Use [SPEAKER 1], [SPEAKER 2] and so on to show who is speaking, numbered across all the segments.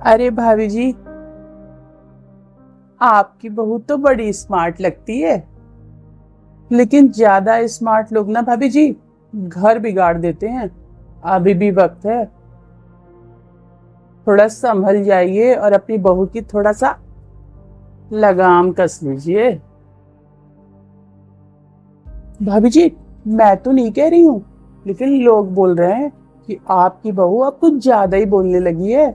[SPEAKER 1] अरे भाभी जी, आपकी बहू तो बड़ी स्मार्ट लगती है। लेकिन ज्यादा स्मार्ट लोग ना भाभी जी घर बिगाड़ देते हैं। अभी भी वक्त है, थोड़ा संभल जाइए और अपनी बहू की थोड़ा सा लगाम कस लीजिए। भाभी जी, मैं तो नहीं कह रही हूँ, लेकिन लोग बोल रहे हैं कि आपकी बहू अब कुछ ज्यादा ही बोलने लगी है।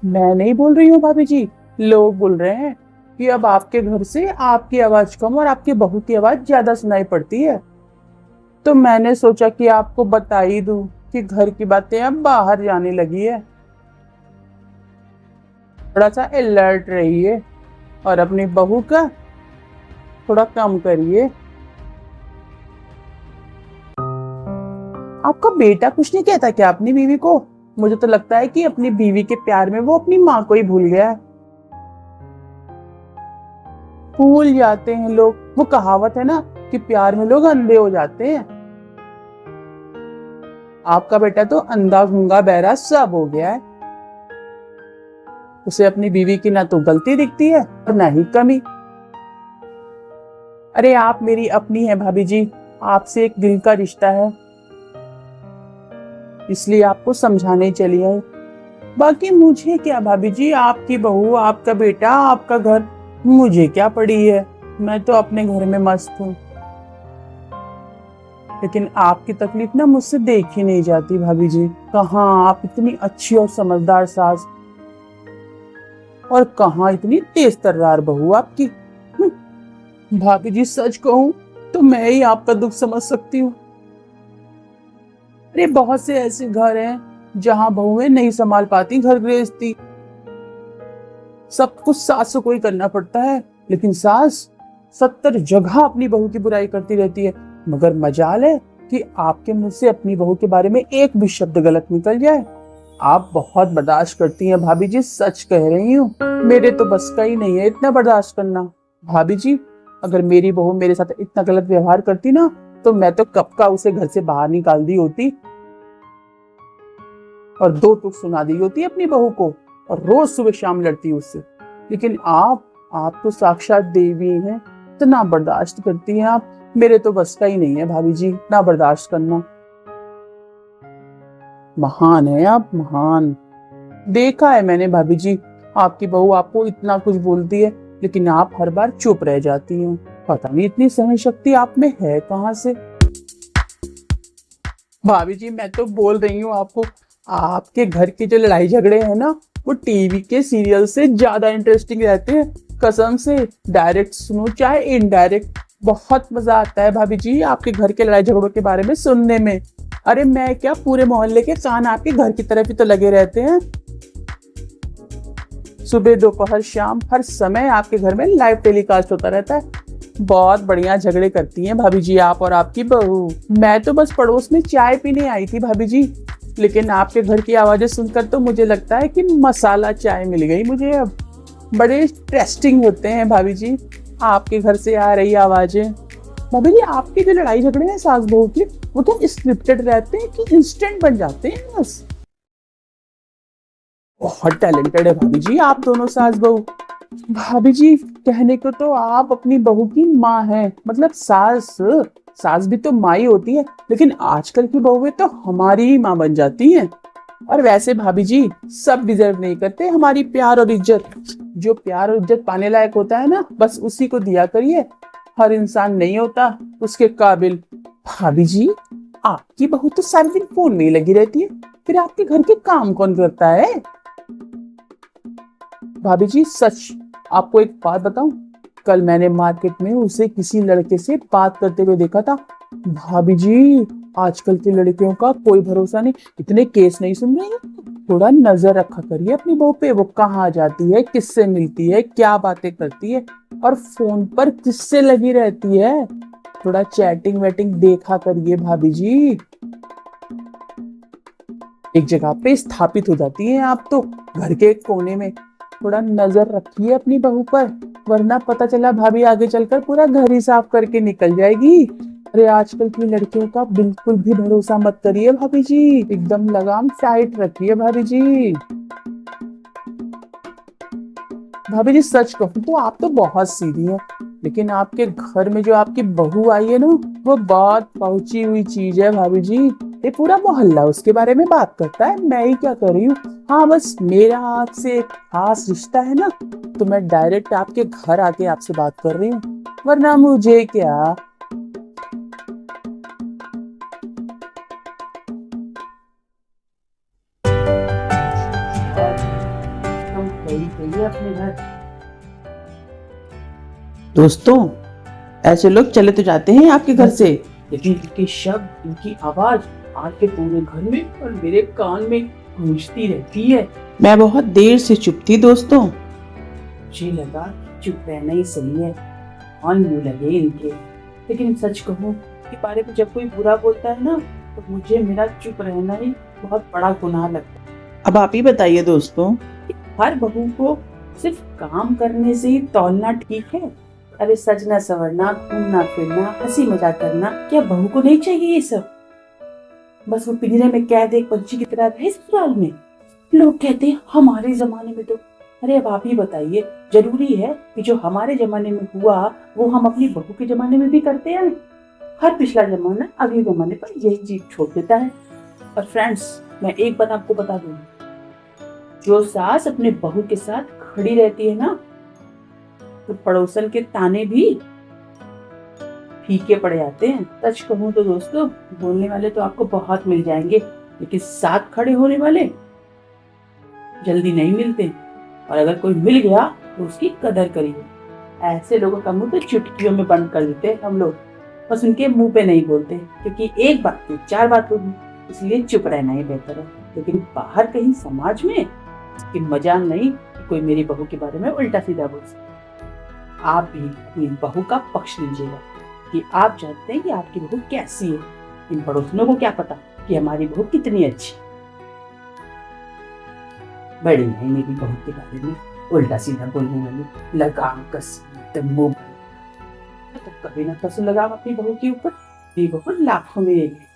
[SPEAKER 1] मैं नहीं बोल रही हूँ भाभी जी, लोग बोल रहे हैं कि अब आपके घर से आपकी आवाज कम और आपकी बहू की आवाज ज्यादा सुनाई पड़ती है। तो मैंने सोचा कि आपको बता ही दूं कि घर की बातें अब बाहर जाने लगी है। थोड़ा सा अलर्ट रहिए और अपनी बहू का थोड़ा कम करिए। आपका बेटा कुछ नहीं कहता क्या अपनी बीवी को? मुझे तो लगता है कि अपनी बीवी के प्यार में वो अपनी माँ को ही भूल गया है। भूल जाते हैं लोग, वो कहावत है ना कि प्यार में लोग अंधे हो जाते हैं। आपका बेटा तो अंधा गूंगा बहरा सब हो गया है। उसे अपनी बीवी की ना तो गलती दिखती है और ना ही कमी। अरे आप मेरी अपनी है भाभी जी, आपसे एक दिल का रिश्ता है, इसलिए आपको समझाने चली आई। बाकी मुझे क्या भाभी जी, आपकी बहू, आपका बेटा, आपका घर, मुझे क्या पड़ी है। मैं तो अपने घर में मस्त हूँ। लेकिन आपकी तकलीफ ना मुझसे देखी नहीं जाती भाभी जी। कहाँ आप इतनी अच्छी और समझदार सास, और कहाँ इतनी तेज तर्रार बहू आपकी। भाभी जी सच कहूँ तो मैं ही आपका दुख समझ सकती हूँ। अरे बहुत से ऐसे घर हैं जहाँ बहुएं नहीं संभाल पाती घर गृहस्थी। सब कुछ सास को ही करना पड़ता है, लेकिन सास 70 जगह अपनी बहू की बुराई करती रहती है। मगर मजाल है कि आपके मुंह से अपनी बहू के बारे में एक भी शब्द गलत निकल जाए। आप बहुत बर्दाश्त करती हैं भाभी जी, सच कह रही हूँ। मेरे तो बस का ही नहीं है इतना बर्दाश्त करना। भाभी जी, अगर मेरी बहू मेरे साथ इतना गलत व्यवहार करती ना, तो मैं तो कब का उसे घर से बाहर निकाल दी होती और 2 टूक सुना दी होती अपनी बहू को, और रोज सुबह शाम लड़ती उससे। लेकिन आप तो साक्षात देवी हैं, इतना बर्दाश्त करती हैं आप। मेरे तो बस का ही नहीं है भाभी जी इतना बर्दाश्त करना। महान है आप, महान। देखा है मैंने भाभी जी, आपकी बहू आपको इतना कुछ बोलती है, लेकिन आप हर बार चुप रह जाती हैं। पता नहीं इतनी सहन शक्ति आप में है कहाँ से। भाभी जी मैं तो बोल रही हूँ आपको, आपके घर के जो लड़ाई झगड़े हैं ना, वो टीवी के सीरियल से ज्यादा इंटरेस्टिंग रहते हैं। कसम से, डायरेक्ट सुनो चाहे इनडायरेक्ट, बहुत मजा आता है भाभी जी आपके घर के लड़ाई झगड़ों के बारे में सुनने में। अरे मैं क्या, पूरे मोहल्ले के कान आपके घर की तरफ ही तो लगे रहते हैं। सुबह दोपहर शाम हर समय आपके घर में लाइव टेलीकास्ट होता रहता है। बहुत बढ़िया झगड़े करती हैं भाभी जी आप और आपकी बहू। मैं तो बस पड़ोस में चाय पीने आई थी भाभी जी, लेकिन आपके घर की आवाजें सुनकर तो मुझे लगता है कि मसाला चाय मिल गई मुझे अब। बड़े इंटरेस्टिंग होते हैं भाभी जी आपके घर से आ रही आवाजें। भाभी जी आपके जो लड़ाई झगड़े हैं सास बहू के, वो क्या स्क्रिप्टेड रहते हैं कि इंस्टेंट बन जाते हैं बस? बहुत टैलेंटेड है भाभी जी आप दोनों सास बहू। भाभी जी कहने को तो आप अपनी बहू की माँ हैं, मतलब सास भी तो माँ ही होती है, लेकिन आजकल की बहुएं तो हमारी ही माँ बन जाती हैं। और वैसे भाभी जी सब डिजर्व नहीं करते हमारी प्यार और इज्जत। जो प्यार और इज्जत पाने लायक होता है ना, बस उसी को दिया करिए। हर इंसान नहीं होता उसके काबिल। भाभी जी आपकी बहू तो सारे दिन फोन में ही लगी रहती है, फिर आपके घर के काम कौन करता है? भाभी जी सच, आपको एक बात बताऊं, कल मैंने मार्केट में उसे किसी लड़के से बात करते हुए देखा था। भाभी जी आजकल की लड़कियों का कोई भरोसा नहीं, इतने केस नहीं सुन रही है। थोड़ा नजर रखा करिए अपनी बहू पे, वो कहाँ जाती है, किससे मिलती है, क्या बातें करती है, और फोन पर किससे लगी रहती है। थोड़ा चैटिंग वेटिंग देखा करिए भाभी जी। एक जगह पे स्थापित हो जाती हैं आप तो घर के एक कोने में। थोड़ा नजर रखिए अपनी बहू पर, वरना पता चला भाभी आगे चलकर पूरा घर ही साफ करके निकल जाएगी। अरे आजकल की लड़कियों का बिल्कुल भी भरोसा मत करिए भाभी जी, एकदम लगाम टाइट रखिए भाभी जी। भाभी जी सच कहूं तो आप तो बहुत सीधी हैं, लेकिन आपके घर में जो आपकी बहू आई है ना, वो बहुत पहुंची हुई चीज है भाभी जी। ये पूरा मोहल्ला उसके बारे में बात करता है, मैं ही क्या कर रही हूँ। हाँ बस मेरा आपसे एक खास रिश्ता है ना, तो मैं डायरेक्ट आपके घर आके आपसे बात कर रही हूँ, वरना मुझे क्या। हम कहीं कहीं अपने घर। दोस्तों, ऐसे लोग चले तो जाते हैं आपके घर से, लेकिन इनके शब्द, इनकी आवाज आपके पूरे घर में और मेरे कान में गूंजती रहती है। मैं बहुत देर से चुप थी दोस्तों, मुझे लगा चुप रहना ही सही है, कान मुंह लगे इनके। लेकिन सच कहूं के बारे में जब कोई बुरा बोलता है ना, तो मुझे मेरा चुप रहना ही बहुत बड़ा गुनाह लगता है। अब आप ही बताइए दोस्तों, हर बहू को सिर्फ काम करने से ही तौलना ठीक है? अरे सजना संवरना, घूमना फिरना, हंसी मजाक करना, क्या बहू को नहीं चाहिए ये सब? बस वो पिंजरे में कैद एक पंछी की तरह रहे ससुराल में। लोग कहते हैं हमारे जमाने में तो। अरे अब आप ही बताइए, जरूरी है कि जो हमारे जमाने में हुआ वो हम अपनी बहू के जमाने में भी करते हैं? हर पिछला जमाना अगले जमाने पर यही चीज छोड़ देता है। और फ्रेंड्स, मैं एक बात आपको बता दूं, जो सास अपने बहू के साथ खड़ी रहती है ना, तो पड़ोसन के ताने भी फीके पड़ जाते हैं। सच कहूं तो दोस्तों, बोलने वाले तो आपको बहुत मिल जाएंगे, लेकिन साथ खड़े होने वाले जल्दी नहीं मिलते। और अगर कोई मिल गया तो उसकी कदर करिए। ऐसे लोगों का मुंह तो चुटकियों में बंद कर देते हैं हम लोग, बस उनके मुंह पे नहीं बोलते, क्योंकि एक बात की चार बात होगी, इसलिए चुप रहना ही बेहतर है। लेकिन बाहर कहीं समाज में इसकी मजाल नहीं कि कोई मेरी बहू के बारे में उल्टा सीधा बोल सके। आप भी अपनी बहू का पक्ष लीजिएगा कि आप जानते हैं कि आपकी बहू कैसी है। इन पड़ोसियों को क्या पता कि हमारी बहू कितनी अच्छी। बड़ी है मेरी बहू के बारे में उल्टा सीधा बोलने वाली, लगाम कस मुंह। तो कभी ना कसो लगाम अपनी बहू के ऊपर। मेरी बहू लाखों में एक है।